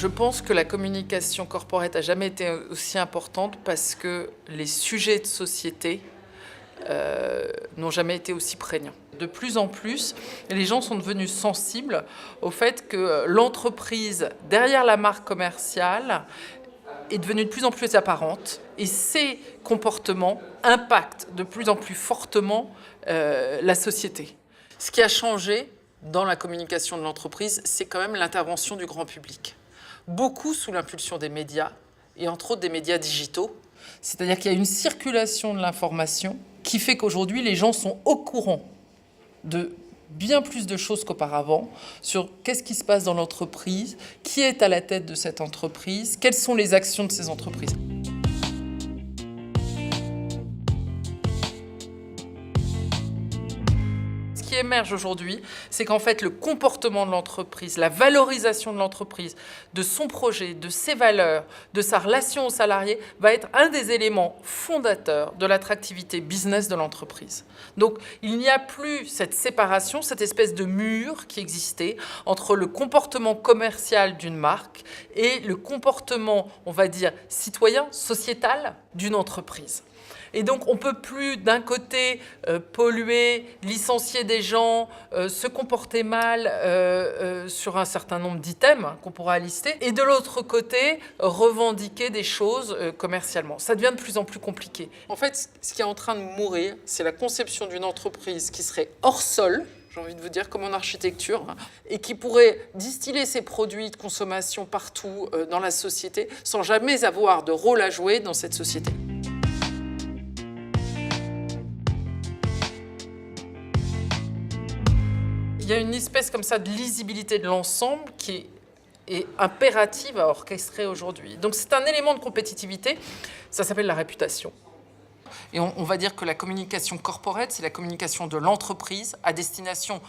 Je pense que la communication corporate n'a jamais été aussi importante parce que les sujets de société n'ont jamais été aussi prégnants. De plus en plus, les gens sont devenus sensibles au fait que l'entreprise, derrière la marque commerciale, est devenue de plus en plus apparente et ces comportements impactent de plus en plus fortement la société. Ce qui a changé dans la communication de l'entreprise, c'est quand même l'intervention du grand public. Beaucoup sous l'impulsion des médias, et entre autres des médias digitaux. C'est-à-dire qu'il y a une circulation de l'information qui fait qu'aujourd'hui, les gens sont au courant de bien plus de choses qu'auparavant sur qu'est-ce qui se passe dans l'entreprise, qui est à la tête de cette entreprise, quelles sont les actions de ces entreprises. Ce qui émerge aujourd'hui, c'est qu'en fait, le comportement de l'entreprise, la valorisation de l'entreprise, de son projet, de ses valeurs, de sa relation aux salariés, va être un des éléments fondateurs de l'attractivité business de l'entreprise. Donc, il n'y a plus cette séparation, cette espèce de mur qui existait entre le comportement commercial d'une marque et le comportement, on va dire, citoyen, sociétal d'une entreprise. Et donc, on ne peut plus, d'un côté, polluer, licencier des gens, se comporter mal sur un certain nombre d'items qu'on pourra lister, et de l'autre côté, revendiquer des choses commercialement. Ça devient de plus en plus compliqué. En fait, ce qui est en train de mourir, c'est la conception d'une entreprise qui serait hors sol, j'ai envie de vous dire, comme en architecture, et qui pourrait distiller ses produits de consommation partout dans la société, sans jamais avoir de rôle à jouer dans cette société. Il y a une espèce comme ça de lisibilité de l'ensemble qui est impérative à orchestrer aujourd'hui. Donc c'est un élément de compétitivité, ça s'appelle la réputation. Et on va dire que la communication corporate, c'est la communication de l'entreprise à destination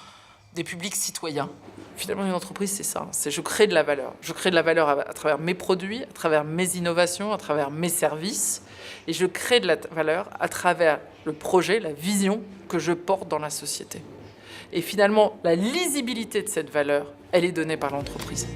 des publics citoyens. Finalement, une entreprise, c'est ça, c'est je crée de la valeur. Je crée de la valeur à travers mes produits, à travers mes innovations, à travers mes services. Et je crée de la valeur à travers le projet, la vision que je porte dans la société. Et finalement, la lisibilité de cette valeur, elle est donnée par l'entreprise.